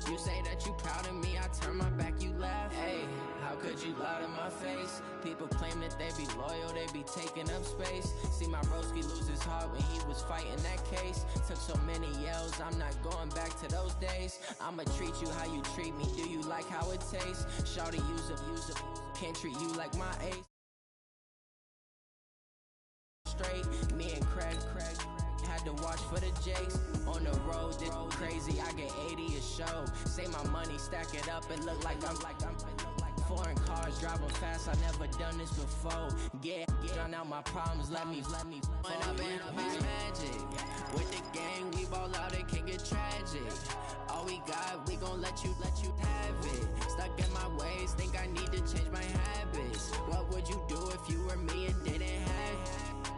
You say that you proud of me, I turn my back, you laugh. Hey, how could you lie to my face? People claim that they be loyal, they be taking up space. See my broski lose his heart when he was fighting that case. Took so many yells, I'm not going back to those days. I'ma treat you how you treat me, do you like how it tastes? Shawty use up, can't treat you like my ace. Straight, me and Craig had to watch for the Jakes. On the road, this crazy, I get 80 a show. Say my money, stack it up, it look like I'm foreign cars, driving fast, I never done this before. Drown out my problems, let me When up and it's magic. With the gang, we ball out, it can get tragic. All we got, we gon' let you have it. Stuck in my ways, think I need to change my habits. What would you do if you were me and didn't have it?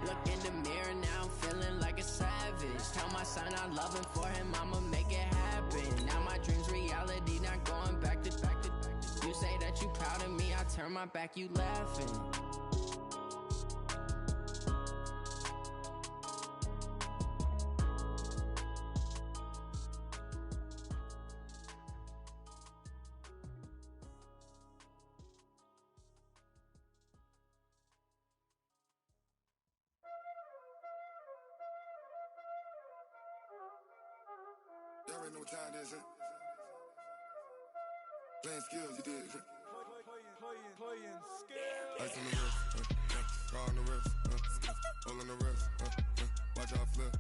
Look in the mirror, now I'm feeling like a savage. Tell my son I love him, for him I'ma make it happen. Now my dream's reality, not going back to. You say that you proud of me, I turn my back, you laughing. Y'all already know what time it is, huh? Playing skills, you did. Playing skills. Ice on the wrist, car on the wrist, all on the wrist, watch out flip.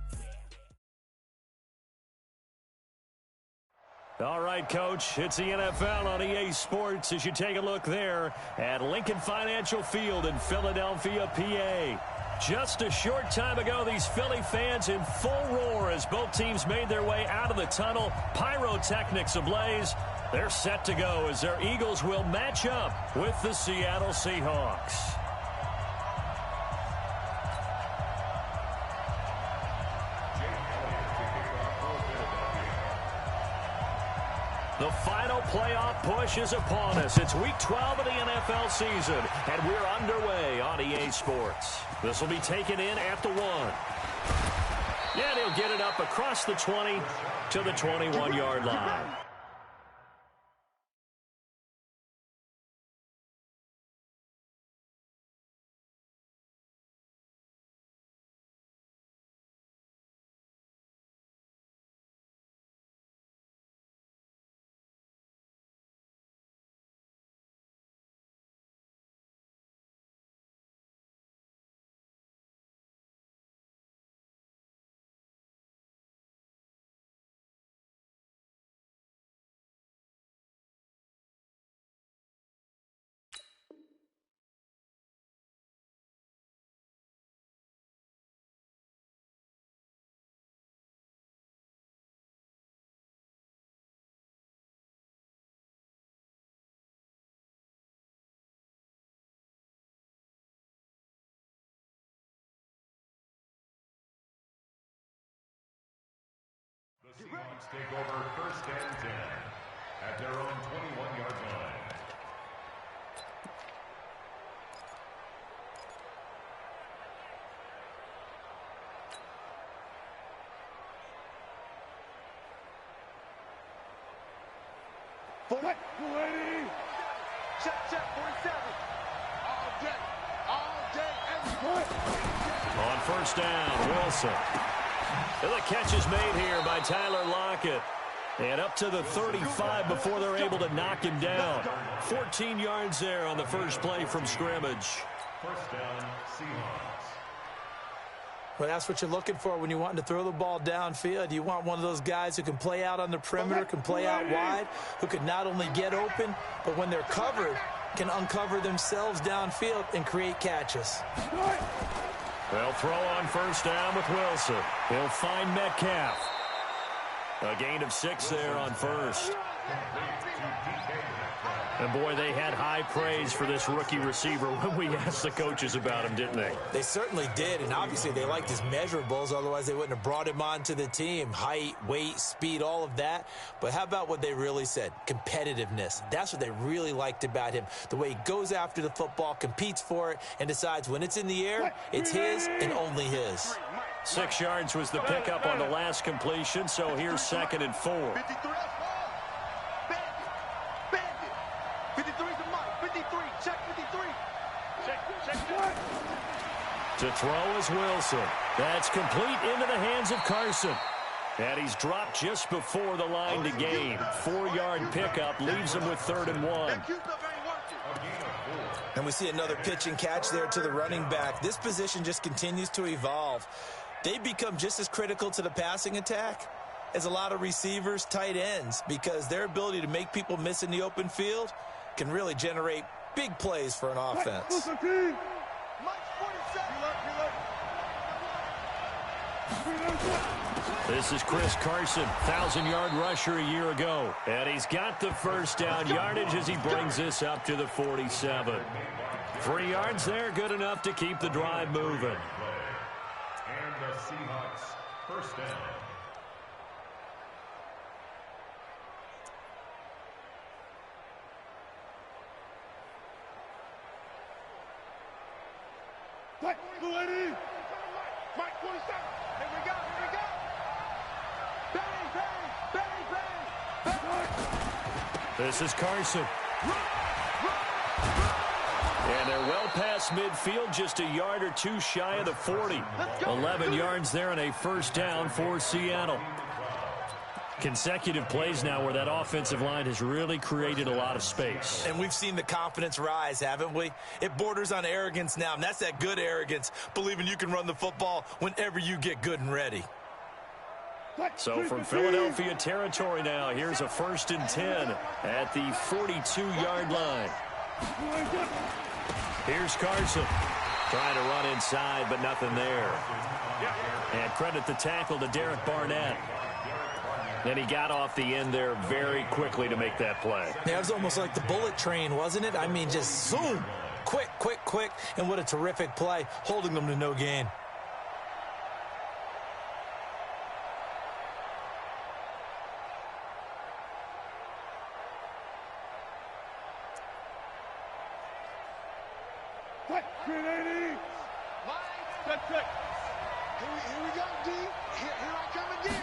All right, Coach, it's the NFL on EA Sports as you take a look there at Lincoln Financial Field in Philadelphia, PA. Just a short time ago, these Philly fans in full roar as both teams made their way out of the tunnel. Pyrotechnics ablaze. They're set to go as their Eagles will match up with the Seattle Seahawks. The final playoff push is upon us. It's Week 12 of the NFL season, and we're underway on EA Sports. This will be taken in at the 1. Yeah, he'll get it up across the 20 to the 21-yard line. The Seahawks take over 1st and 10 at their own 21-yard line. Ready? Check, 47. All day, and On 1st down, Wilson. And the catch is made here by Tyler Lockett. And up to the 35 before they're able to knock him down. 14 yards there on the first play from scrimmage. 1st down, Seahawks. Well, that's what you're looking for when you're wanting to throw the ball downfield. You want one of those guys who can play out on the perimeter, can play out wide, who can not only get open, but when they're covered, can uncover themselves downfield and create catches. They'll throw on 1st down with Wilson. He'll find Metcalf. A gain of 6 there on 1st. And, boy, they had high praise for this rookie receiver when we asked the coaches about him, didn't they? They certainly did, and obviously they liked his measurables. Otherwise, they wouldn't have brought him onto the team. Height, weight, speed, all of that. But how about what they really said? Competitiveness. That's what they really liked about him. The way he goes after the football, competes for it, and decides when it's in the air, it's his and only his. 6 yards was the pickup on the last completion, so here's 2nd and 4. 53. Check 53. Check. To throw is Wilson. That's complete into the hands of Carson. And he's dropped just before the line to gain. 4-yard pickup leaves him with 3rd and 1. And we see another pitch and catch there to the running back. This position just continues to evolve. They become just as critical to the passing attack as a lot of receivers, tight ends, because their ability to make people miss in the open field can really generate big plays for an offense. This is Chris Carson, 1,000-yard rusher a year ago. And he's got the first down yardage as he brings this up to the 47. 3 yards there, good enough to keep the drive moving. And the Seahawks first down. Mike 27. Here we go. Bang. This is Carson. And they're well past midfield, just a yard or two shy of the 40. 11 yards there and a first down for Seattle. Consecutive plays now where that offensive line has really created a lot of space. And we've seen the confidence rise, haven't we? It borders on arrogance now, and that's that good arrogance, believing you can run the football whenever you get good and ready. So from Philadelphia territory now, here's a 1st and 10 at the 42-yard line. Here's Carson trying to run inside, but nothing there. And credit the tackle to Derek Barnett. And he got off the end there very quickly to make that play. Yeah, it was almost like the bullet train, wasn't it? I mean, just zoom. Quick. And what a terrific play, holding them to no gain. Check. Here we go, D. Here I come again.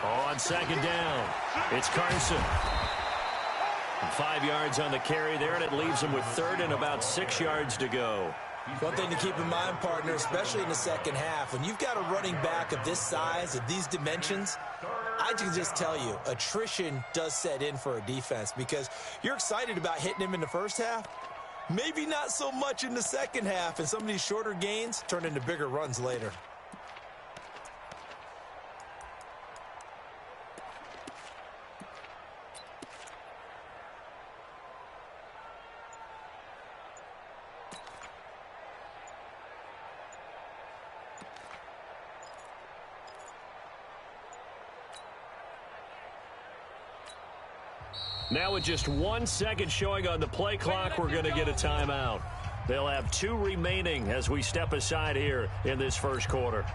On 2nd down, it's Carson. 5 yards on the carry there, and it leaves him with 3rd and about 6 yards to go. One thing to keep in mind, partner, especially in the second half, when you've got a running back of this size, of these dimensions, I can just tell you, attrition does set in for a defense because you're excited about hitting him in the first half. Maybe not so much in the second half, and some of these shorter gains turn into bigger runs later. Now with just 1 second showing on the play clock, we're going to get a timeout. They'll have 2 remaining as we step aside here in this first quarter.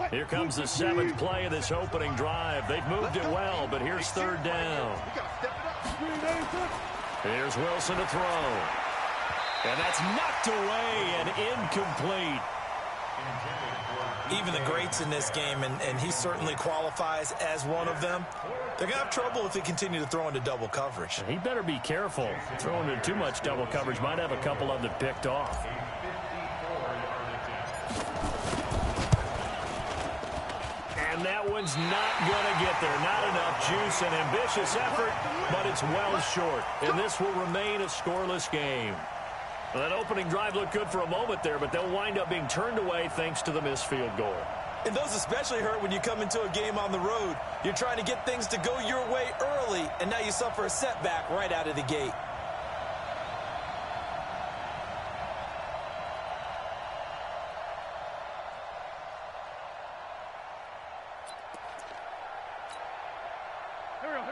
Here comes the 7th play of this opening drive. They've moved it well, but here's 3rd down. Here's Wilson to throw. And that's knocked away and incomplete. Even the greats in this game, and he certainly qualifies as one of them, they're going to have trouble if they continue to throw into double coverage. He better be careful. Throwing into too much double coverage might have a couple of them picked off. And that one's not going to get there. Not enough juice and ambitious effort, but it's well short. And this will remain a scoreless game. Well, that opening drive looked good for a moment there, but they'll wind up being turned away thanks to the missed field goal. And those especially hurt when you come into a game on the road. You're trying to get things to go your way early, and now you suffer a setback right out of the gate.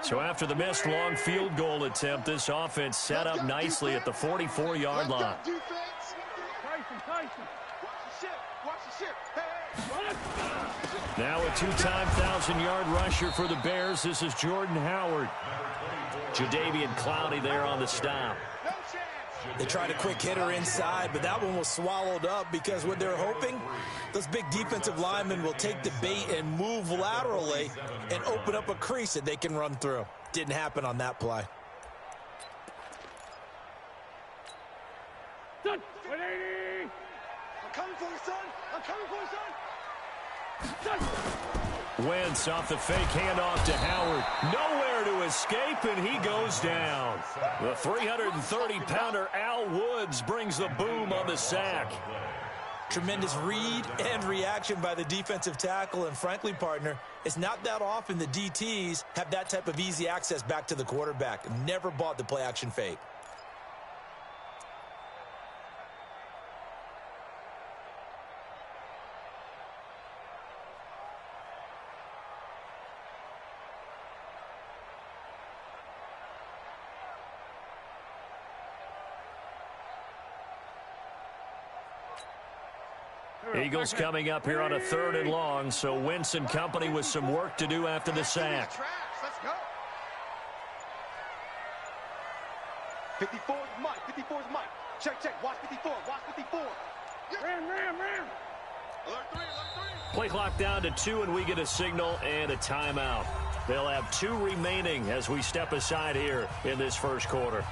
So after the missed long field goal attempt, this offense set up nicely at the 44-yard line. Now a 2-time 1,000-yard rusher for the Bears. This is Jordan Howard. Jadeveon Clowney there on the stop. No chance. They tried a quick hitter inside, but that one was swallowed up because what they're hoping, those big defensive linemen will take the bait and move laterally and open up a crease that they can run through. Didn't happen on that play. I'm coming for you, son. I'm coming for you, son. Wentz off the fake handoff to Howard. Nowhere to escape, and he goes down. The 330-pounder Al Woods brings the boom on the sack. Tremendous read and reaction by the defensive tackle, and frankly, partner, it's not that often the DTs have that type of easy access back to the quarterback. Never bought the play-action fake. Eagles coming up here on a 3rd and long, so Wentz and company with some work to do after the sack. Let's go. 54 is Mike. 54 is Mike. Check. Watch 54. Watch 54. Ram. Alert 3. Play clock down to 2, and we get a signal and a timeout. They'll have 2 remaining as we step aside here in this first quarter.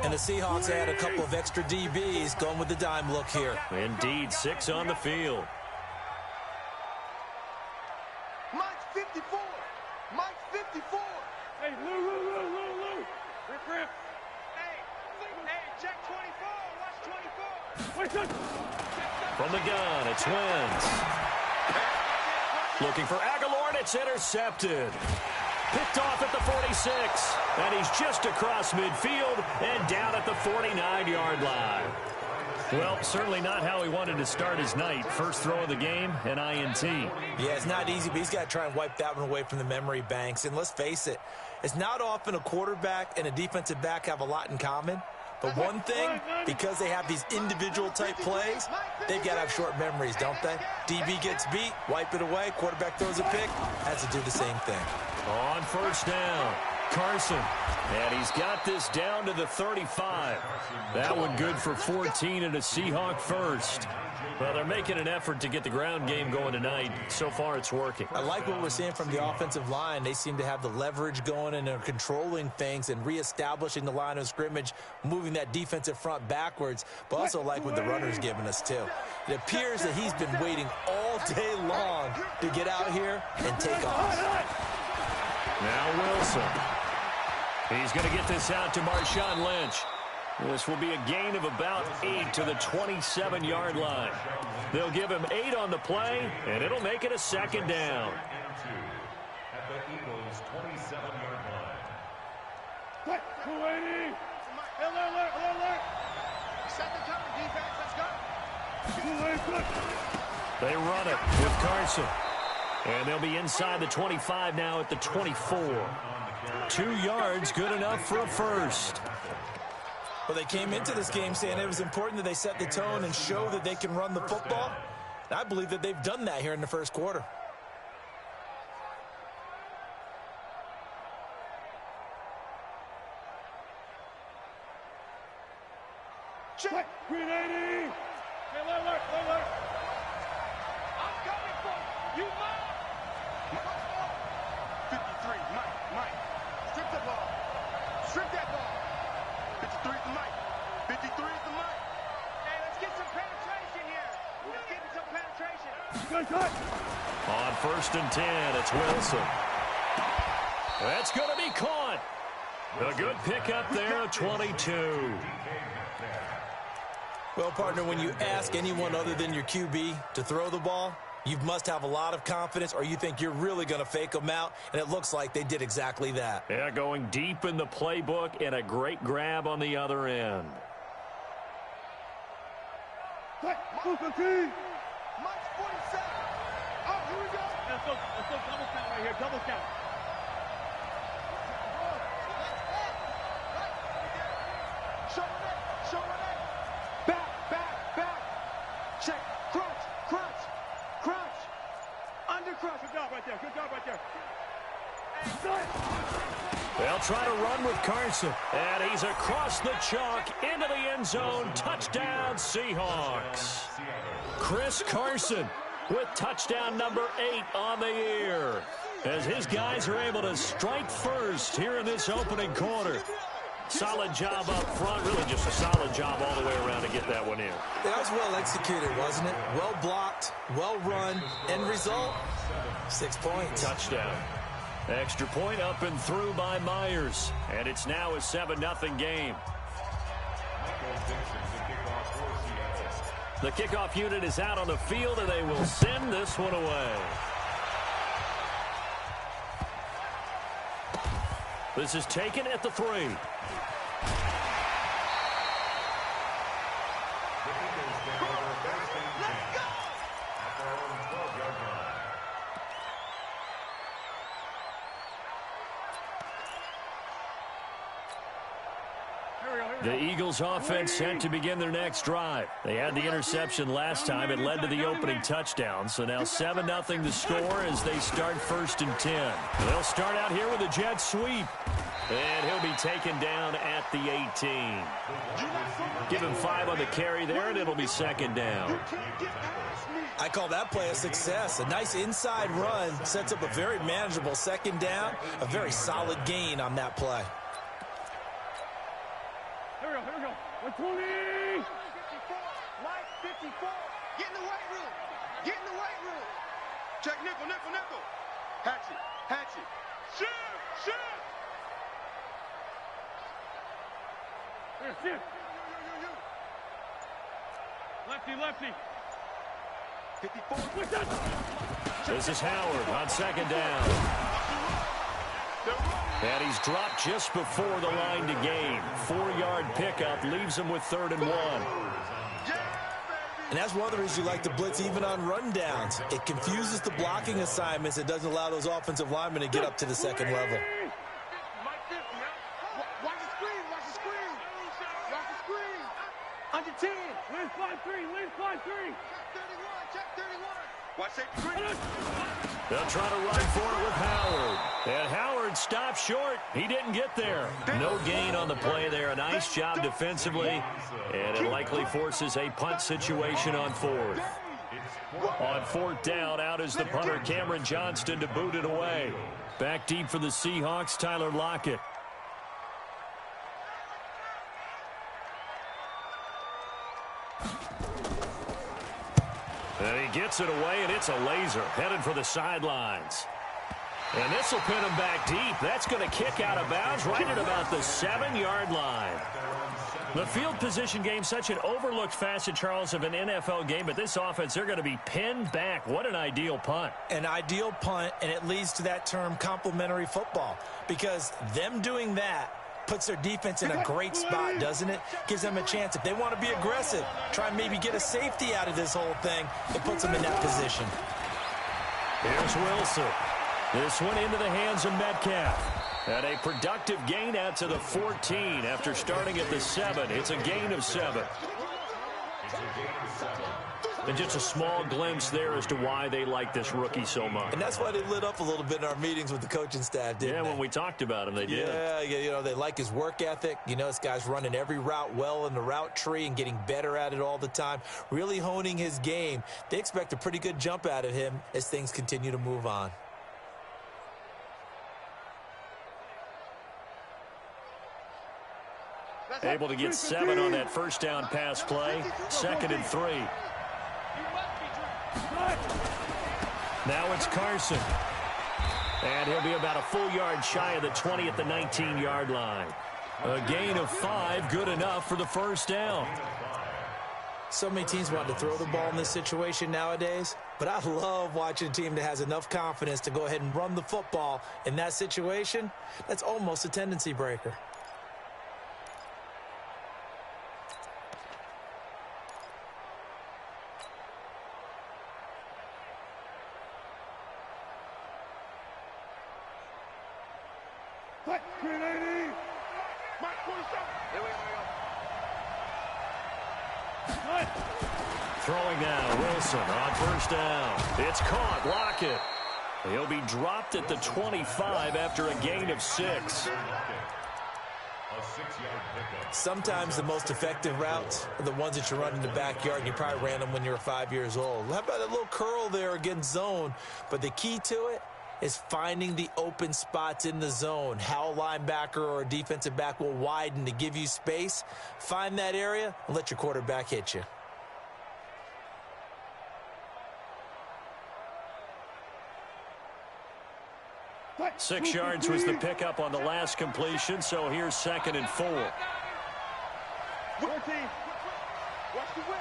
And the Seahawks add a couple of extra DBs going with the dime look here. Indeed, 6 on the field. Mike's 54. Mike's 54. Hey, Lou. Rip. Hey, check 24. Watch 24. From the gun, it's Wentz. Looking for Aguilar, and it's intercepted. Picked off at the 46, and he's just across midfield and down at the 49-yard line. Well, certainly not how he wanted to start his night. First throw of the game, an INT. Yeah, it's not easy, but he's got to try and wipe that one away from the memory banks. And let's face it, it's not often a quarterback and a defensive back have a lot in common. But one thing, because they have these individual type plays, they've got to have short memories, don't they? DB gets beat, wipe it away, quarterback throws a pick, has to do the same thing. On first down, Carson. And he's got this down to the 35. That one good for 14 and a Seahawk first. Well, they're making an effort to get the ground game going tonight. So far, it's working. I like what we're seeing from the offensive line. They seem to have the leverage going and are controlling things and reestablishing the line of scrimmage, moving that defensive front backwards, but also like what the runner's giving us, too. It appears that he's been waiting all day long to get out here and take off. Now Wilson. He's going to get this out to Marshawn Lynch. This will be a gain of about 8 to the 27-yard line. They'll give him 8 on the play, and it'll make it a second down. At the Eagles' 27-yard line. 280. Alert. Set the cover, defense. Let's go. They run it with Carson. And they'll be inside the 25 now at the 24. 2 yards, good enough for a first. Well, they came into this game saying it was important that they set the tone and show that they can run the football. And I believe that they've done that here in the first quarter. Check. 380. Alert. I'm coming for you. You Mike. 53, Mike. Strip the ball. Strip that ball. 53 is the Mike. 53 is the Mike. Hey, let's get some penetration here. Let's get some penetration. Good. On first and 10, it's Wilson. That's going to be caught. A good pickup there, 22. Well, partner, when you ask anyone other than your QB to throw the ball, you must have a lot of confidence, or you think you're really going to fake them out, and it looks like they did exactly that. Yeah, going deep in the playbook and a great grab on the other end. Mike's 47. Oh, here we go. Let's go double count right here. Double count. Show it. Back. Check. Crunch. Under crunch. Good job right there. They'll try to run with Carson. And he's across the chalk into the end zone. Touchdown, Seahawks. Chris Carson with touchdown number 8 on the year, as his guys are able to strike first here in this opening quarter. Solid job up front, really just a solid job all the way around to get that one in. That was well executed, wasn't it? Well blocked, well run. End result, 6 points. Touchdown. Extra point up and through by Myers. And it's now a 7-0 game. The kickoff unit is out on the field, and they will send this one away. This is taken at the 3. The Eagles offense set to begin their next drive. They had the interception last time. It led to the opening touchdown. So now 7-0 the score as they start 1st and 10. They'll start out here with a jet sweep. And he'll be taken down at the 18. Give him 5 on the carry there, and it'll be 2nd down. I call that play a success. A nice inside run sets up a very manageable 2nd down. A very solid gain on that play. Here we go. 120. 54. Mike, 54. Get in the weight room. Get in the weight room. Check nickel. Hatchet. Shoot. Here. Lefty. 54. This is Howard on 2nd down. And he's dropped just before the line to gain. 4-yard pickup leaves him with 3rd and 1. And that's one of the reasons you like to blitz even on rundowns. It confuses the blocking assignments. It doesn't allow those offensive linemen to get up to the 2nd level. Watch the screen. Under 10. Where's 5-3? Check 31. Watch safety screen. They'll try to run for it with Howard. And Howard stopped short. He didn't get there. No gain on the play there. A nice job defensively. And it likely forces a punt situation on 4th. On 4th down, out is the punter, Cameron Johnston, to boot it away. Back deep for the Seahawks, Tyler Lockett. And he gets it away, and it's a laser headed for the sidelines. And this will pin him back deep. That's going to kick out of bounds right at about the 7-yard line. The field position game, such an overlooked facet, Charles, of an NFL game, but this offense, they're going to be pinned back. What an ideal punt. An ideal punt, and it leads to that term complementary football, because them doing that puts their defense in a great spot, doesn't it? Gives them a chance. If they want to be aggressive, try and maybe get a safety out of this whole thing, it puts them in that position. Here's Wilson. This one into the hands of Metcalf. And a productive gain out to the 14 after starting at the 7. It's a gain of 7. And just a small glimpse there as to why they like this rookie so much. And that's why they lit up a little bit in our meetings with the coaching staff, didn't they? Yeah, when we talked about him, they did. Yeah, you know, they like his work ethic. You know, this guy's running every route well in the route tree and getting better at it all the time, really honing his game. They expect a pretty good jump out of him as things continue to move on. Able to get 7 on that first down pass play. 2nd and 3. Now it's Carson. And he'll be about a full yard shy of the 20 at the 19-yard line. A gain of 5, good enough for the first down. So many teams want to throw the ball in this situation nowadays, but I love watching a team that has enough confidence to go ahead and run the football in that situation. That's almost a tendency breaker. Throwing now, Wilson on first down. It's caught, Lockett. He'll be dropped at the 25 after a gain of 6. Sometimes the most effective routes are the ones that you run in the backyard, and you probably ran them when you were 5 years old. How about a little curl there against zone? But the key to it is finding the open spots in the zone. How a linebacker or a defensive back will widen to give you space. Find that area and let your quarterback hit you. Six yards was the pickup on the last completion, so here's 2nd and 4. Watch the whip.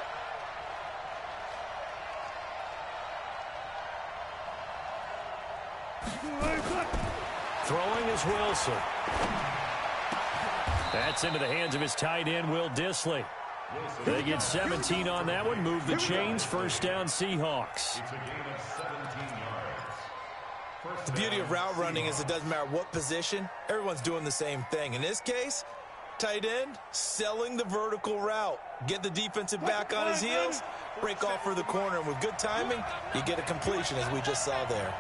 Throwing is Wilson. That's into the hands of his tight end, Will Dissly. They get 17 on that one, move the chains, first down Seahawks. It's a gain of 17 yards. The beauty of route running is it doesn't matter what position, everyone's doing the same thing. In this case, tight end, selling the vertical route. Get the defensive back on his heels, break off for the corner, and with good timing, you get a completion as we just saw there.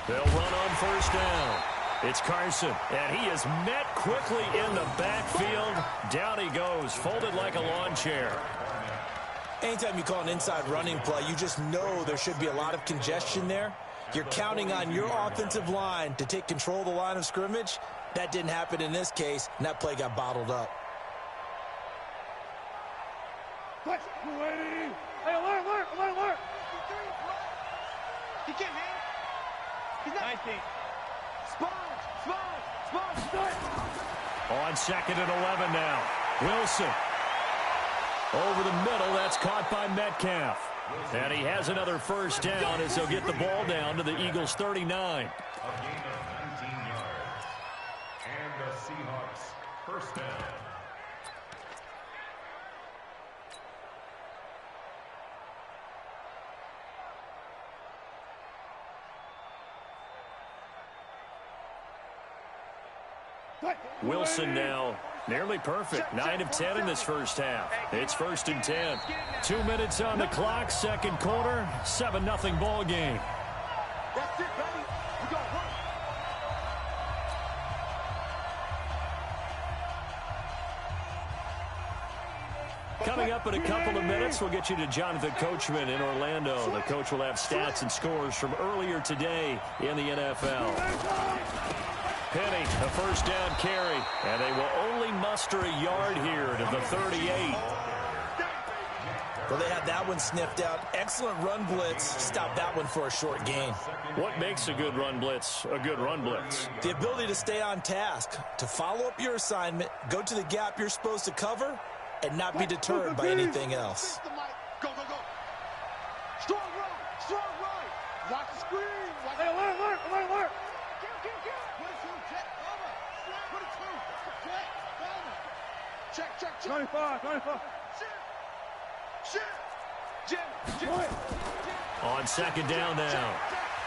They'll run on first down. It's Carson, and he is met quickly in the backfield. Down he goes, folded like a lawn chair. Anytime you call an inside running play, you just know there should be a lot of congestion there. You're counting on your offensive line to take control of the line of scrimmage. That didn't happen in this case, and that play got bottled up. Hey, alert. He can't hang. He's not. 19. Spawn. On 2nd and 11 now. Wilson. Over the middle, that's caught by Metcalf. And he has another first down as he'll get the ball down to the Eagles' 39. A gain of 19 yards. And the Seahawks first down. Wilson now nearly perfect. 9 of 10 in this first half. It's 1st and 10. 2 minutes on the clock, second quarter, 7-0 ball game. That's it, baby. We got one. Coming up in a couple of minutes, we'll get you to Jonathan Coachman in Orlando. The coach will have stats and scores from earlier today in the NFL. Penny, a first down carry, and they will only muster a yard here to the 38. Well, they had that one sniffed out. Excellent run blitz. Stopped that one for a short gain. What makes a good run blitz a good run blitz? The ability to stay on task, to follow up your assignment, go to the gap you're supposed to cover, and not be deterred by anything else. Go. Strong run. Watch the screen. Hey, alert. Check. 25. Jim. On 2nd down now,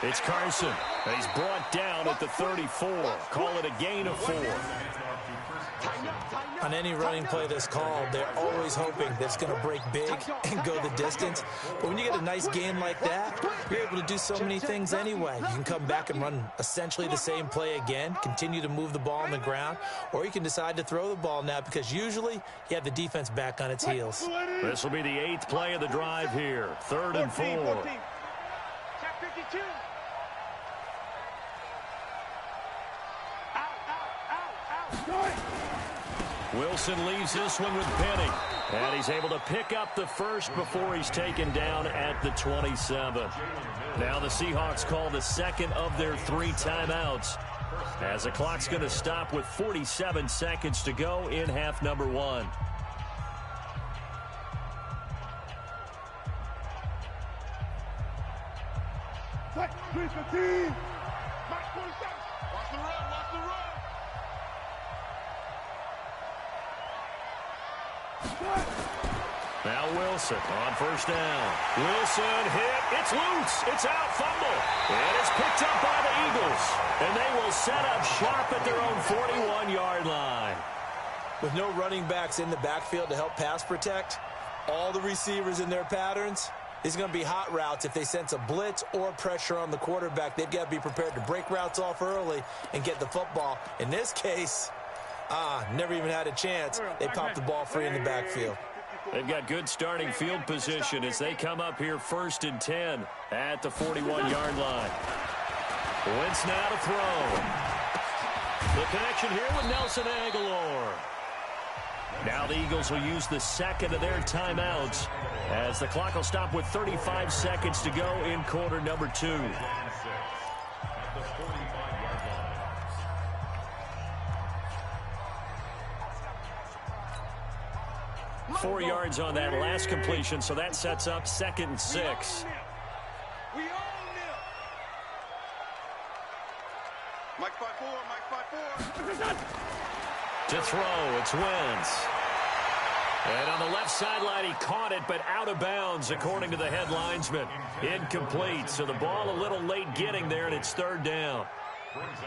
it's Carson. He's brought down at the 34. Call it a gain of 4. On any running play that's called, they're always hoping that it's going to break big and go the distance. But when you get a nice gain like that, you're able to do so many things anyway. You can come back and run essentially the same play again, continue to move the ball on the ground, or you can decide to throw the ball now because usually you have the defense back on its heels. This will be the 8th play of the drive here. 3rd and 4. Check 52. Out. Wilson leaves this one with Penny. And he's able to pick up the first before he's taken down at the 27. Now the Seahawks call the second of their 3 timeouts, as the clock's going to stop with 47 seconds to go in half number 1. Watch the run. Now Wilson on first down. Wilson hit. It's loose. It's out. Fumble. And it's picked up by the Eagles. And they will set up shop at their own 41-yard line. With no running backs in the backfield to help pass protect, all the receivers in their patterns, These are going to be hot routes. If they sense a blitz or pressure on the quarterback, they've got to be prepared to break routes off early and get the football. In this case, never even had a chance. They popped the ball free in the backfield. They've got good starting field position as they come up here 1st and 10 at the 41-yard line. Wentz now to throw. The connection here with Nelson Aguilar. Now the Eagles will use the second of their timeouts as the clock will stop with 35 seconds to go in quarter number 2. 4 yards on that last completion, so that sets up 2nd and 6. Mike 5-4, Mike 5-4. To throw, it's Wentz. And on the left sideline, he caught it, but out of bounds, according to the head linesman. Incomplete, so the ball a little late getting there, and it's 3rd down.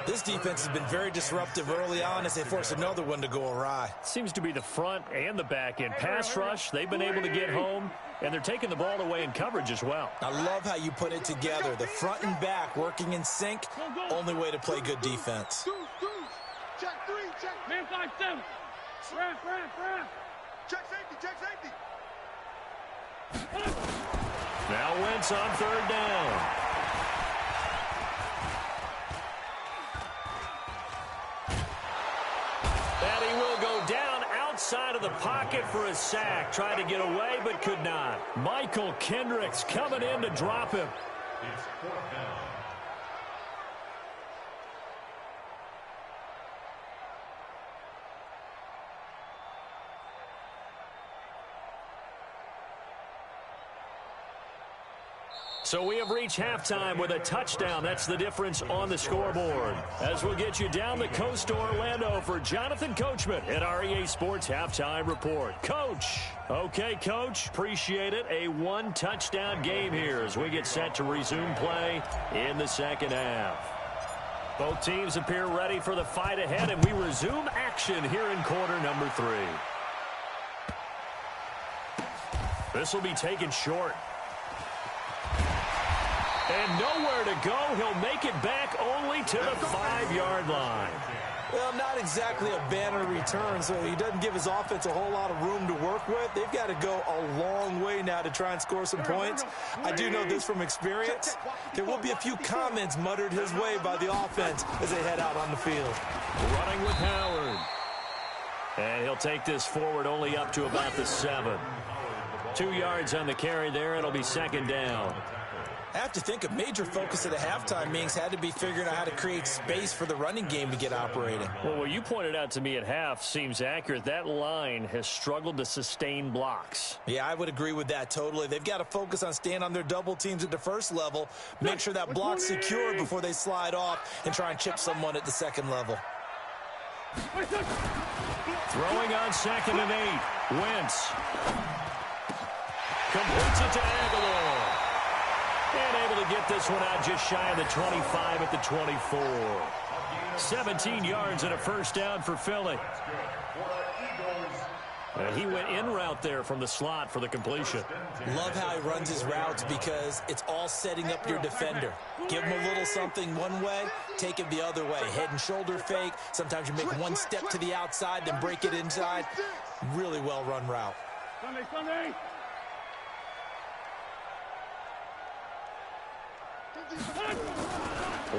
This defense has been very disruptive early on as they force another one to go awry. Seems to be the front and the back end. Pass rush, they've been able to get home, and they're taking the ball away in coverage as well. I love how you put it together. The front and back working in sync, only way to play good defense. Check 3, check. Man 5-7. Rap. Check safety. Now Wentz on 3rd down. And he will go down outside of the pocket for a sack. Tried to get away, but could not. Michael Kendricks coming in to drop him. It's 4th down. So we have reached halftime with a touchdown. That's the difference on the scoreboard. As we'll get you down the coast to Orlando for Jonathan Coachman at our EA Sports Halftime Report. Coach. Okay, Coach. Appreciate it. A 1-touchdown game here as we get set to resume play in the 2nd half. Both teams appear ready for the fight ahead, and we resume action here in quarter number 3. This will be taken short. And nowhere to go. He'll make it back only to the 5-yard line. Well, not exactly a banner return, so he doesn't give his offense a whole lot of room to work with. They've got to go a long way now to try and score some points. I do know this from experience. There will be a few comments muttered his way by the offense as they head out on the field. Running with Howard. And he'll take this forward only up to about the 7. 2 yards on the carry there. It'll be 2nd down. I have to think a major focus at the halftime meetings had to be figuring out how to create space for the running game to get operating. Well, what you pointed out to me at half seems accurate. That line has struggled to sustain blocks. Yeah, I would agree with that totally. They've got to focus on staying on their double teams at the first level, make sure that block's secure before they slide off, and try and chip someone at the 2nd level. Throwing on 2nd and 8. Wentz. Completes it to Aguilar. And able to get this one out just shy of the 25 at the 24. 17 yards and a 1st down for Philly. And he went in route there from the slot for the completion. Love how he runs his routes because it's all setting up your defender. Give him a little something one way, take it the other way. Head and shoulder fake. Sometimes you make one step to the outside, then break it inside. Really well run route. Sunday.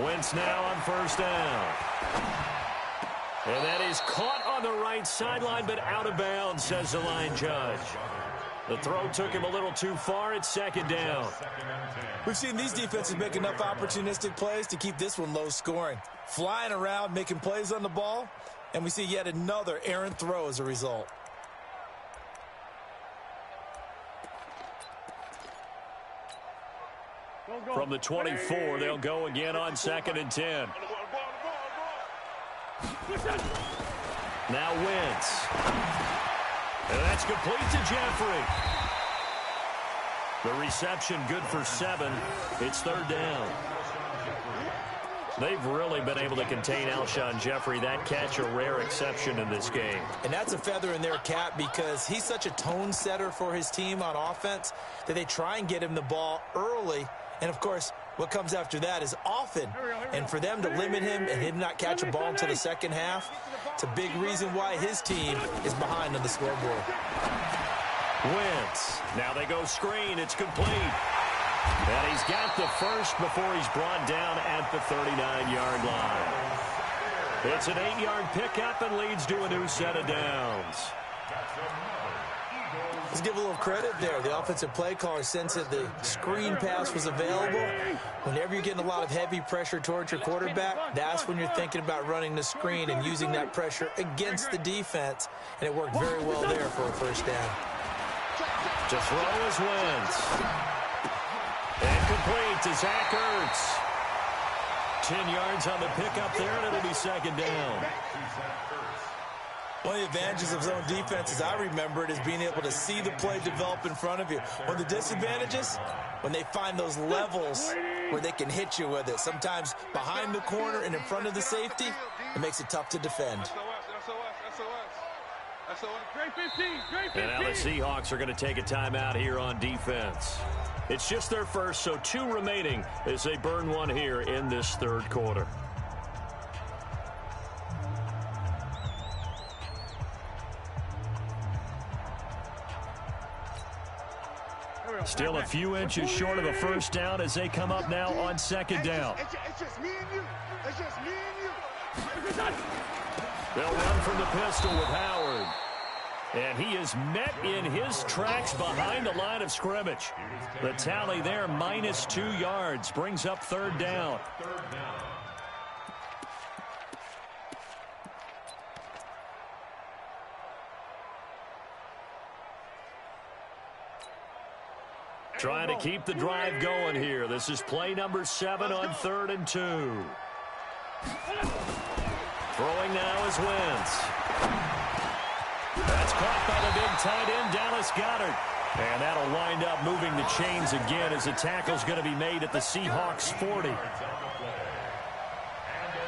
Wentz now on 1st down. And that is caught on the right sideline, but out of bounds, says the line judge. The throw took him a little too far. It's 2nd down. We've seen these defenses make enough opportunistic plays to keep this one low scoring. Flying around, making plays on the ball, and we see yet another errant throw as a result. From the 24, they'll go again on 2nd and 10. Now Wentz. And that's complete to Jeffrey. The reception good for 7. It's 3rd down. They've really been able to contain Alshon Jeffrey. That catch a rare exception in this game. And that's a feather in their cap because he's such a tone setter for his team on offense that they try and get him the ball early. And, of course, what comes after that is often. And for them to limit him and him not catch a ball until the second half, it's a big reason why his team is behind on the scoreboard. Wentz. Now they go screen. It's complete. And he's got the first before he's brought down at the 39-yard line. It's an 8-yard pickup and leads to a new set of downs. Let's give a little credit there. The offensive play caller sensed that the screen pass was available. Whenever you're getting a lot of heavy pressure towards your quarterback, that's when you're thinking about running the screen and using that pressure against the defense. And it worked very well there for a first down. To throw is Wentz. And complete to Zach Ertz. 10 yards on the pickup there, and it'll be second down. One of the advantages of zone defense, as I remember it, is being able to see the play develop in front of you. One of the disadvantages, when they find those levels where they can hit you with it. Sometimes behind the corner and in front of the safety, it makes it tough to defend. And now the Seahawks are going to take a timeout here on defense. It's just their first, so 2 remaining as they burn one here in this third quarter. Still a few inches short of a first down as they come up now on second down. It's just me and you. It's just me and you. They'll run from the pistol with Howard. And he is met in his tracks behind the line of scrimmage. The tally there, minus 2 yards, brings up third down. Trying to keep the drive going here. This is play number 7 on 3rd and 2. Throwing now is Wentz. That's caught by the big tight end, Dallas Goedert. And that'll wind up moving the chains again as the tackle's going to be made at the Seahawks 40.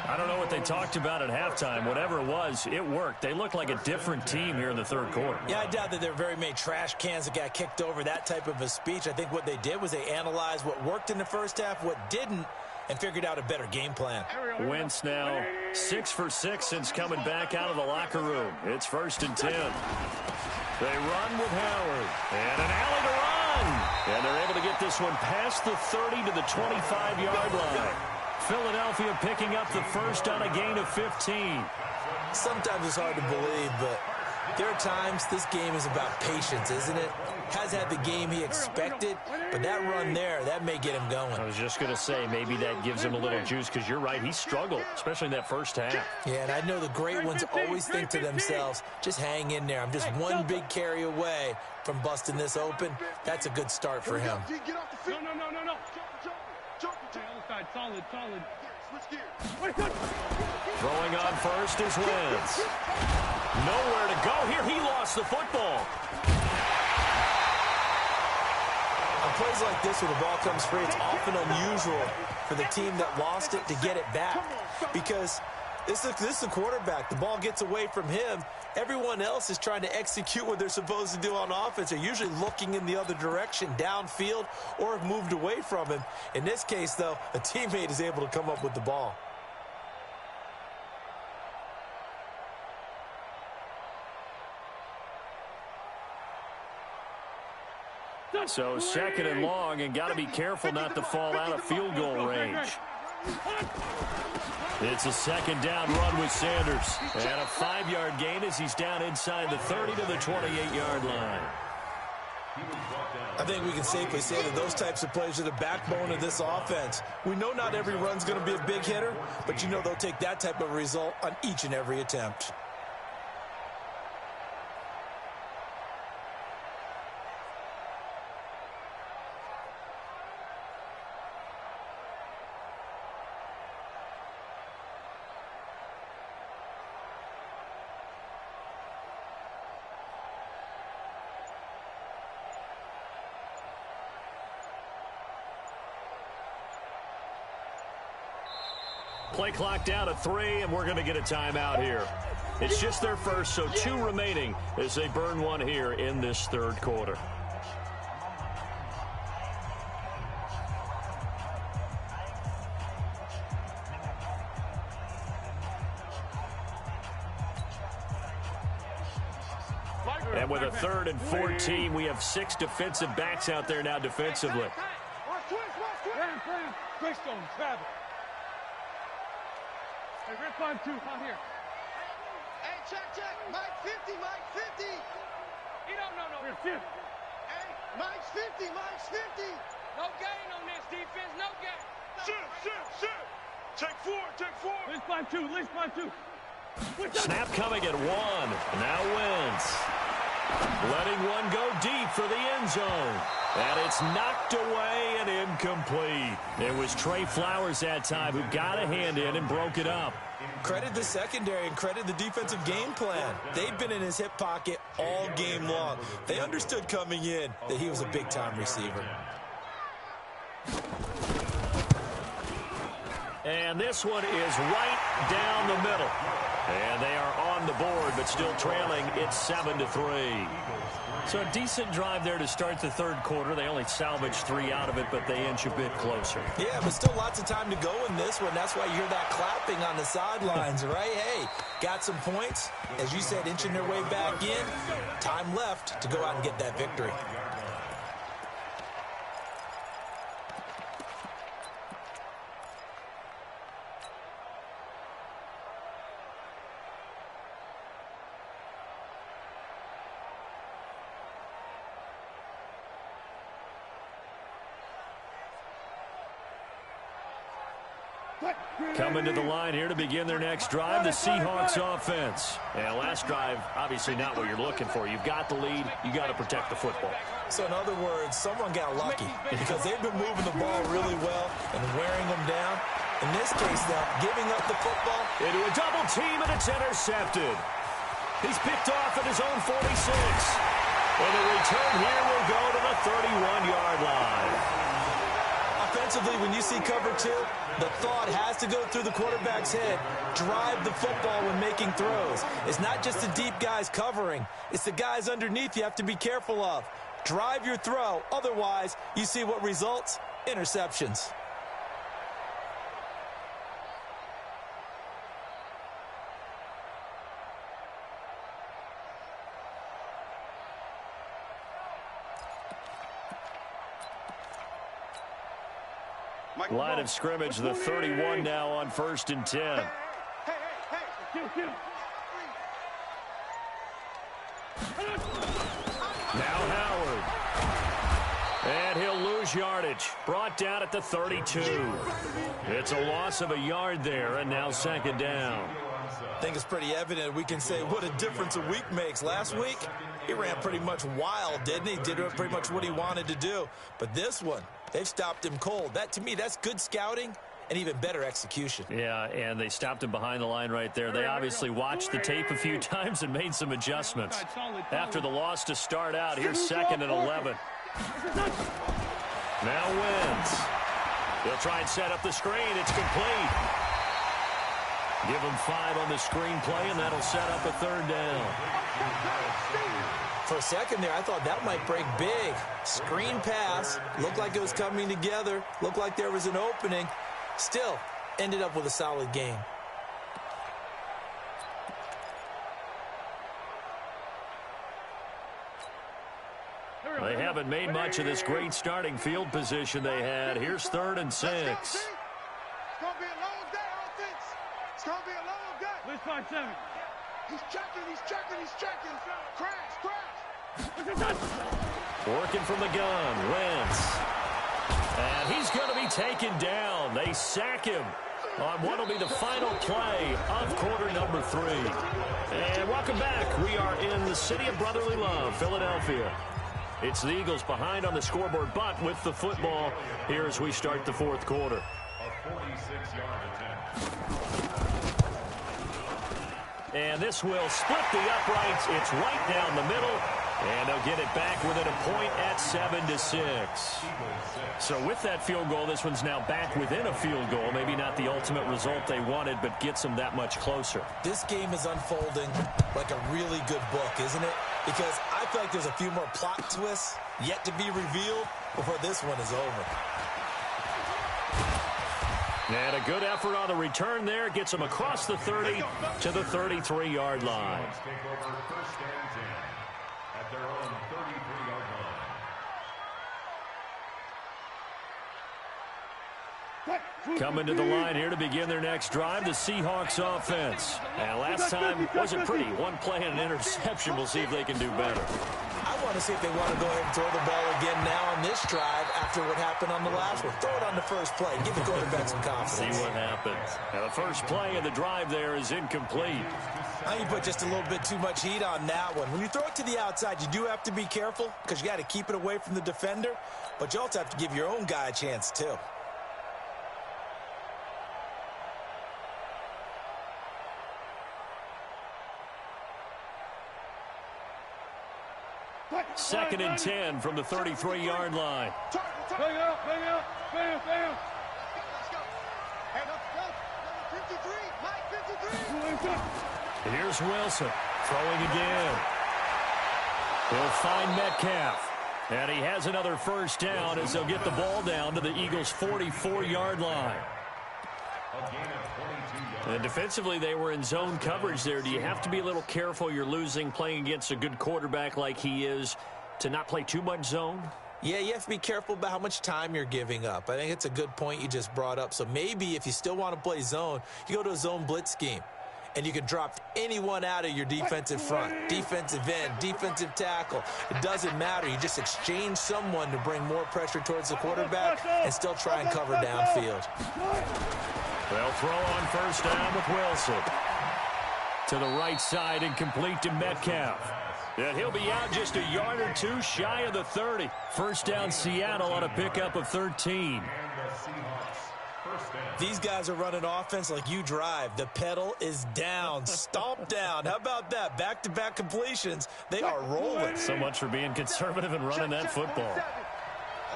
I don't know what they talked about at halftime. Whatever it was, it worked. They looked like a different team here in the third quarter. Yeah, I doubt that there were very many trash cans that got kicked over, that type of a speech. I think what they did was they analyzed what worked in the first half, what didn't, and figured out a better game plan. Wentz now 6 for 6 since coming back out of the locker room. It's 1st and 10. They run with Howard. And an alley to run. And they're able to get this one past the 30 to the 25-yard line. Philadelphia picking up the first on a gain of 15. Sometimes it's hard to believe, but there are times this game is about patience, isn't it? Has had the game he expected, but that run there, that may get him going. I was just going to say, maybe that gives him a little juice, because you're right, he struggled, especially in that first half. Yeah, and I know the great ones always think to themselves, just hang in there. I'm just one big carry away from busting this open. That's a good start for him. No. Solid. Throwing on first is Wentz. Nowhere to go here. He lost the football. On plays like this where the ball comes free, it's often unusual for the team that lost it to get it back. Because this is the quarterback. The ball gets away from him. Everyone else is trying to execute what they're supposed to do on offense. They're usually looking in the other direction, downfield, or have moved away from him. In this case, though, a teammate is able to come up with the ball. So 2nd and long, and got to be careful not to fall out of field goal range. It's a 2nd down run with Sanders. And a 5-yard gain as he's down inside the 30 to the 28-yard line. I think we can safely say that those types of plays are the backbone of this offense. We know not every run's going to be a big hitter, but you know they'll take that type of result on each and every attempt. Play clock down to 3, and we're going to get a timeout here. It's just their first, so 2 remaining as they burn one here in this third quarter. And with a 3rd and 14, we have 6 defensive backs out there now defensively. Twist on travel. Hey, rip on 2 out here. Hey, check. Mike 50, Mike 50. He don't know no. Hey, Mike's 50, Mike's 50. No gain on this defense, no gain. Shit. Take 4. List by 2, list by 2. Snap coming at 1. Now Wentz. Letting one go deep for the end zone. And it's knocked away and incomplete. It was Trey Flowers that time who got a hand in and broke it up. Credit the secondary and credit the defensive game plan. They've been in his hip pocket all game long. They understood coming in that he was a big-time receiver. And this one is right down the middle. And they are on the board, but still trailing. It's 7-3. So a decent drive there to start the third quarter. They only salvaged 3 out of it, but they inch a bit closer. Yeah, but still lots of time to go in this one. That's why you hear that clapping on the sidelines, right? Hey, got some points. As you said, inching their way back in. Time left to go out and get that victory. Coming to the line here to begin their next drive, the Seahawks offense. And last drive, obviously not what you're looking for. You've got the lead. You got to protect the football. So in other words, someone got lucky because they've been moving the ball really well and wearing them down. In this case, though, giving up the football. Into a double team, and it's intercepted. He's picked off at his own 46. And the return here will go to the 31-yard line. Offensively, when you see cover 2, the thought has to go through the quarterback's head. Drive the football when making throws. It's not just the deep guys covering. It's the guys underneath you have to be careful of. Drive your throw. Otherwise, you see what results? Interceptions. Line of scrimmage, the 31 now on 1st and 10. Hey. Now Howard. And he'll lose yardage. Brought down at the 32. It's a loss of a yard there, and now 2nd down. I think it's pretty evident we can say what a difference a week makes. Last week, he ran pretty much wild, didn't he? Did pretty much what he wanted to do. But this one, they've stopped him cold. That, to me, that's good scouting and even better execution. Yeah, and they stopped him behind the line right there. They obviously watched the tape a few times and made some adjustments. After the loss to start out, here's 2nd and 11. Now Wentz. He'll try and set up the screen. It's complete. Give him 5 on the screen play, and that'll set up a 3rd down. For a second there, I thought that might break big. Screen pass. Looked like it was coming together. Looked like there was an opening. Still, ended up with a solid game. They haven't made much of this great starting field position they had. Here's 3rd and 6. It's going to be a long day, offense. It's going to be a long day. List by 7. He's checking. Crash. Working from the gun, Wentz. And he's going to be taken down. They sack him on what will be the final play of quarter number 3. And welcome back. We are in the city of brotherly love, Philadelphia. It's the Eagles behind on the scoreboard, but with the football here as we start the 4th quarter. A 46-yard attempt. And this will split the uprights. It's right down the middle. And they'll get it back within a point at 7-6. So with that field goal, this one's now back within a field goal. Maybe not the ultimate result they wanted, but gets them that much closer. This game is unfolding like a really good book, isn't it? Because I feel like there's a few more plot twists yet to be revealed before this one is over. And a good effort on the return there. Gets them across the 30 to the 33-yard line. Take over first and 10 at their own 33-yard line. Coming to the line here to begin their next drive, the Seahawks offense. And last time wasn't pretty. One play and an interception. We'll see if they can do better. I want to see if they want to go ahead and throw the ball again now on this drive after what happened on the last one. Throw it on the first play. Give the quarterback some confidence. See what happens. Now the first play of the drive there is incomplete. Now you put just a little bit too much heat on that one. When you throw it to the outside, you do have to be careful because you got to keep it away from the defender, but you also have to give your own guy a chance too. Second and 10 from the 33-yard line. Bang out, bang out, bang, bang. Let's go. Hey, go. 53, Mike, 53. Here's Wilson throwing again. He'll find Metcalf. And he has another first down as they'll get the ball down to the Eagles' 44-yard line. And defensively, they were in zone coverage there. Do you have to be a little careful? You're losing playing against a good quarterback like he is to not play too much zone? Yeah, you have to be careful about how much time you're giving up. I think it's a good point you just brought up. So maybe if you still want to play zone, you go to a zone blitz scheme. And you can drop anyone out of your defensive front, defensive end, defensive tackle. It doesn't matter. You just exchange someone to bring more pressure towards the quarterback and still try and cover downfield. They'll throw on first down with Wilson. To the right side and complete to Metcalf. And he'll be out just a yard or two shy of the 30. First down Seattle on a pickup of 13. These guys are running offense like you drive. The pedal is down, stomp down. How about that? Back-to-back completions. They are rolling. So much for being conservative and running that football.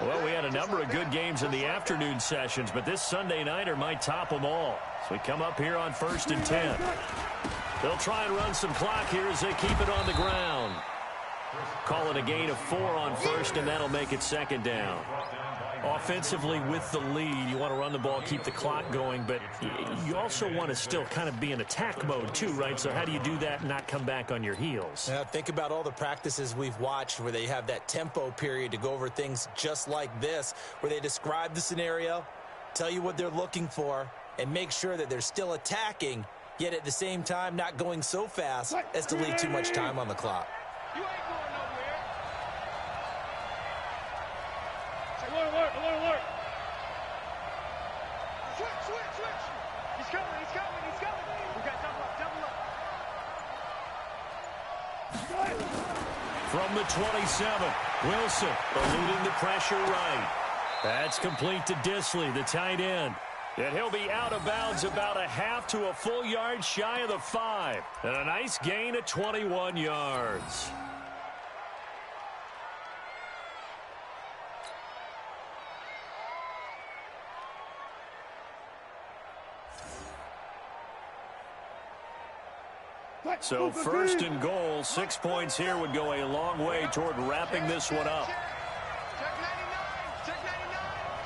Well, we had a number of good games in the afternoon sessions, but this Sunday nighter might top them all. So we come up here on first and 10. They'll try and run some clock here as they keep it on the ground. Call it a gain of 4 on first, and that'll make it second down. Offensively with the lead, you want to run the ball, keep the clock going, but you also want to still kind of be in attack mode too, right? So how do you do that and not come back on your heels? Now, think about all the practices we've watched where they have that tempo period to go over things just like this, where they describe the scenario, tell you what they're looking for, and make sure that they're still attacking, yet at the same time not going so fast as to leave too much time on the clock. You ain't going nowhere. Alert, alert, alert. Switch. He's coming. We got double up. From the 27, Wilson eluding the pressure right. That's complete to Disley, the tight end. And he'll be out of bounds about a half to a full yard shy of the 5. And a nice gain of 21 yards. So first and goal, 6 points here would go a long way toward wrapping this one up. Check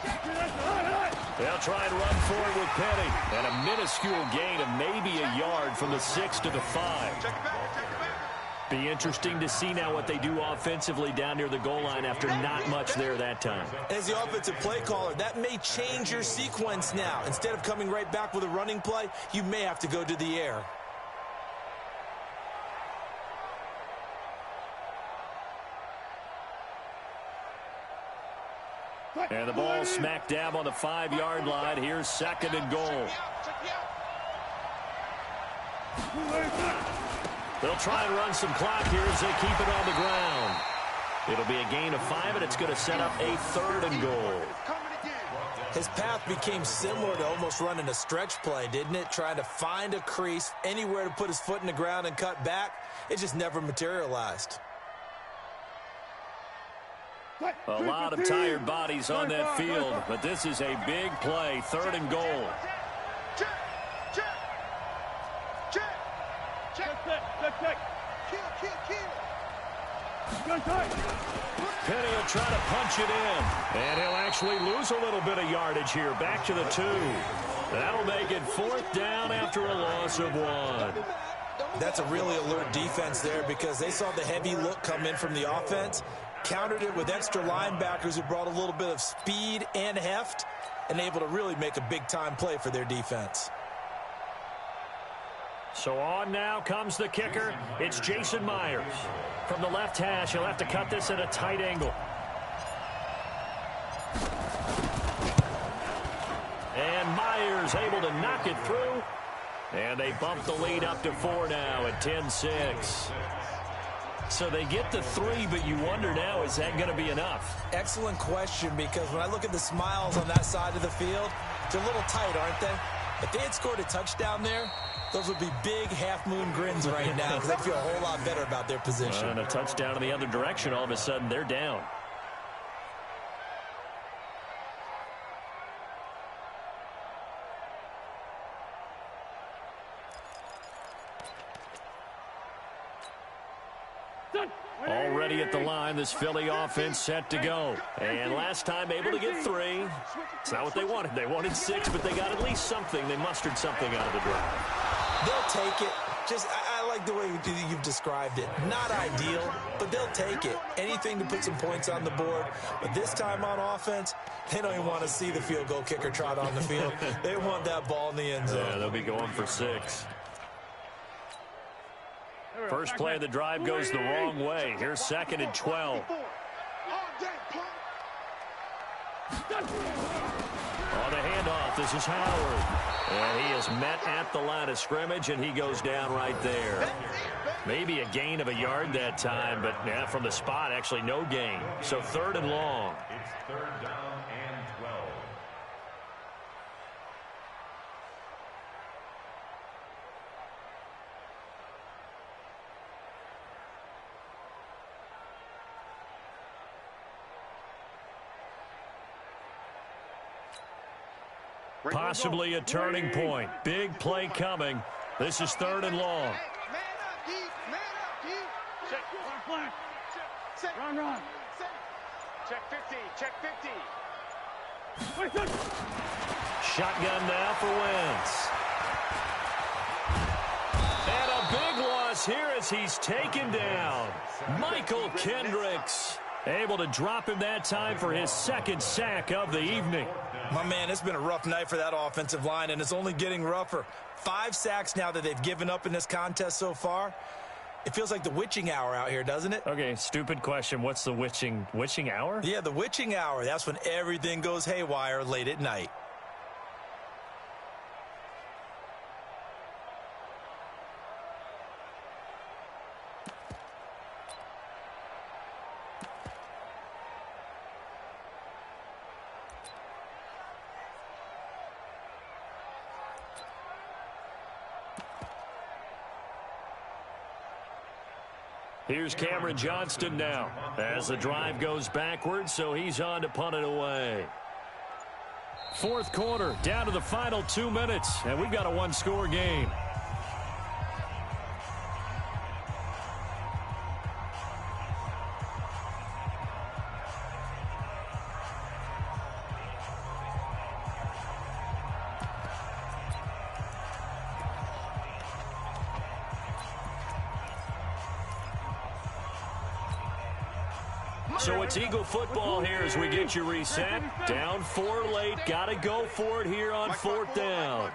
99. They'll try and run forward with Penny. And a minuscule gain of maybe a yard from the 6 to the 5. Check it back. Be interesting to see now what they do offensively down near the goal line after not much there that time. As the offensive play caller, that may change your sequence now. Instead of coming right back with a running play, you may have to go to the air. And the ball smack dab on the 5-yard line. Here's second and goal. They'll try and run some clock here as they keep it on the ground. It'll be a gain of 5, and it's going to set up a third and goal. His path became similar to almost running a stretch play, didn't it? Trying to find a crease, anywhere to put his foot in the ground and cut back. It just never materialized. A lot of tired bodies on that field, but this is a big play, 3rd and goal. Check. Penny will try to punch it in, and he'll actually lose a little bit of yardage here. Back to the 2. That'll make it 4th down after a loss of 1. That's a really alert defense there because they saw the heavy look come in from the offense, countered it with extra linebackers who brought a little bit of speed and heft, and able to really make a big-time play for their defense. So on now comes the kicker. It's Jason Myers. From the left hash, he'll have to cut this at a tight angle. And Myers able to knock it through. And they bump the lead up to 4 now at 10-6. So they get the 3, but you wonder now, is that going to be enough? Excellent question, because when I look at the smiles on that side of the field, they're a little tight, aren't they? If they had scored a touchdown there, those would be big half-moon grins right now because they feel a whole lot better about their position. And a touchdown in the other direction, all of a sudden they're down. Already at the line, this Philly offense set to go. And last time able to get 3. It's not what they wanted. They wanted 6, but they got at least something. They mustered something out of the drive. They'll take it. I like the way you've described it. Not ideal, but they'll take it. Anything to put some points on the board. But this time on offense, they don't even want to see the field goal kicker trot on the field. They want that ball in the end zone. Yeah, they'll be going for 6. First play of the drive goes the wrong way. Here's 2nd and 12. On the handoff, this is Howard. And he is met at the line of scrimmage, and he goes down right there. Maybe a gain of a yard that time, but yeah, from the spot, actually no gain. So 3rd and long. It's 3rd down and 12. Possibly a turning point. Big play coming. This is 3rd and long. Man up, Check. Run. Check 50. Check 50. Shotgun now for Wentz. And a big loss here as he's taken down. Michael Kendricks able to drop him that time for his 2nd sack of the evening. My man, it's been a rough night for that offensive line, and it's only getting rougher. 5 sacks now that they've given up in this contest so far. It feels like the witching hour out here, doesn't it? Okay, stupid question. What's the witching hour? Yeah, the witching hour. That's when everything goes haywire late at night. Here's Cameron Johnston now as the drive goes backwards, so he's on to punt it away. 4th quarter, down to the final 2 minutes, and we've got a 1-score game. So it's Eagle football here as we get you reset. Down 4 late. Got to go for it here on 4th down.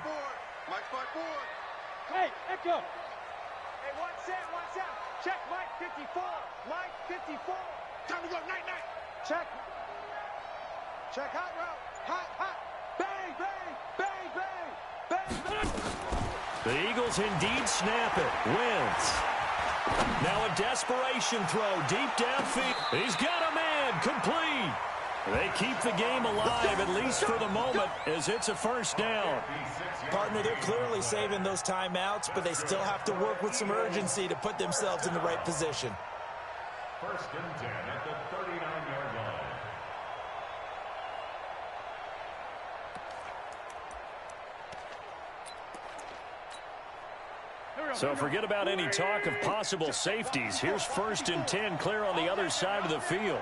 Hey, Echo. Hey, 1 set. Check Mike 54. Mike 54. Time to go, night. Check. Hot route. Hot. Bang. The Eagles indeed snap it. Wentz. Now a desperation throw deep downfield. He's got a man. Complete. They keep the game alive, at least for the moment, as it's a 1st down. Partner, they're clearly saving those timeouts, but they still have to work with some urgency to put themselves in the right position. 1st and 10 at the 39-yard line. So forget about any talk of possible safeties. Here's 1st and 10 clear on the other side of the field.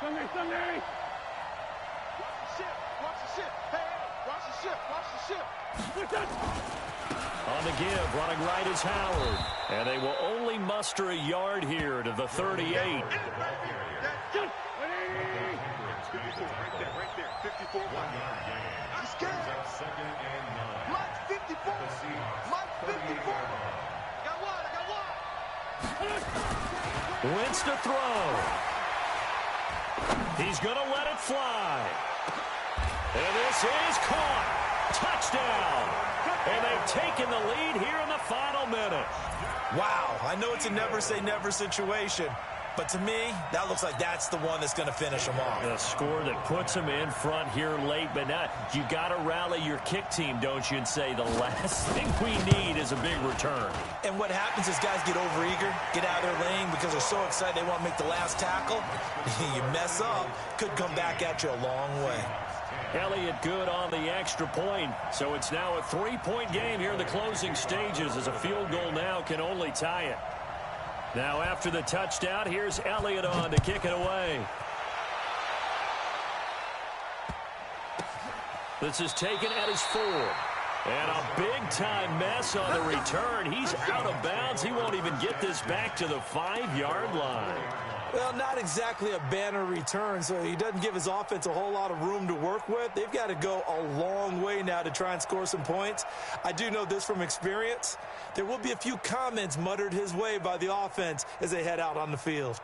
Sunday, Sunday. Watch the ship. Hey, watch the ship. Watch the ship. On the give, running right is Howard. And they will only muster a yard here to the 38. Right there. 54. He's scared. Mike 54. Mike 54. Got one. Wentz to throw. He's going to let it fly. And this is caught. Touchdown. And they've taken the lead here in the final minute. Wow, I know it's a never-say-never situation, but to me, that looks like that's the one that's going to finish them off. The score that puts them in front here late, but now you got to rally your kick team, don't you, and say the last thing we need is a big return. And what happens is guys get overeager, get out of their lane because they're so excited they want to make the last tackle. You mess up, could come back at you a long way. Elliott good on the extra point. So it's now a 3-point game here in the closing stages as a field goal now can only tie it. Now after the touchdown, here's Elliott on to kick it away. This is taken at his 4. And a big-time mess on the return. He's out of bounds. He won't even get this back to the 5-yard line. Well, not exactly a banner return, so he doesn't give his offense a whole lot of room to work with. They've got to go a long way now to try and score some points. I do know this from experience. There will be a few comments muttered his way by the offense as they head out on the field.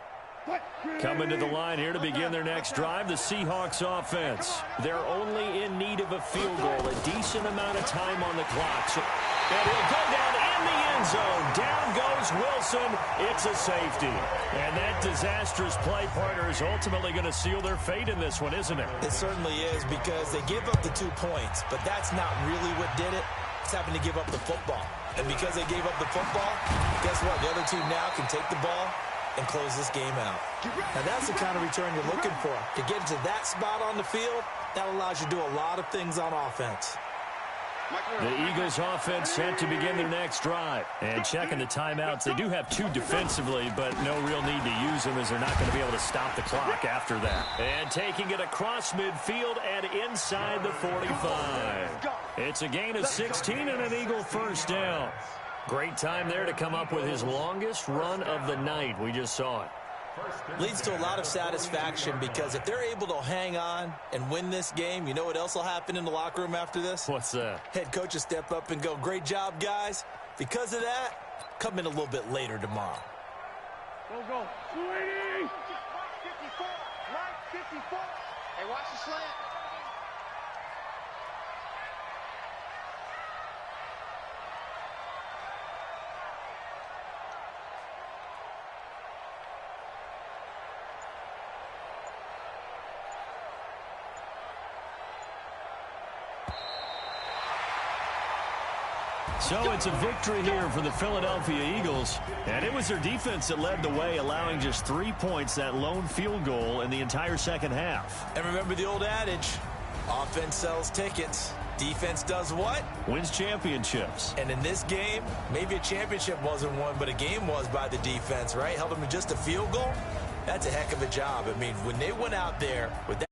Coming to the line here to begin their next drive, the Seahawks offense. They're only in need of a field goal, a decent amount of time on the clock. And he'll go down in the end zone. Down goes Wilson. It's a safety. And that disastrous play, partner, is ultimately going to seal their fate in this one, isn't it? It certainly is because they give up the 2 points, but that's not really what did it. It's having to give up the football. And because they gave up the football, guess what? The other team now can take the ball and close this game out. And that's the kind of return you're looking for. To get to that spot on the field, that allows you to do a lot of things on offense. The Eagles offense set to begin their next drive. And checking the timeouts, they do have 2 defensively, but no real need to use them as they're not going to be able to stop the clock after that. And taking it across midfield and inside the 45. It's a gain of 16 and an Eagle first down. Great time there to come up with his longest run of the night. We just saw it. Leads to a lot of satisfaction because if they're able to hang on and win this game, you know what else will happen in the locker room after this? What's that? Head coach will step up and go, great job, guys. Because of that, come in a little bit later tomorrow. Go. 280. 54. Mike 54. Hey, watch the slant. So it's a victory here for the Philadelphia Eagles. And it was their defense that led the way, allowing just 3 points, that lone field goal in the entire second half. And remember the old adage, offense sells tickets. Defense does what? Wins championships. And in this game, maybe a championship wasn't won, but a game was by the defense, right? Held them to just a field goal. That's a heck of a job. I mean, when they went out there with that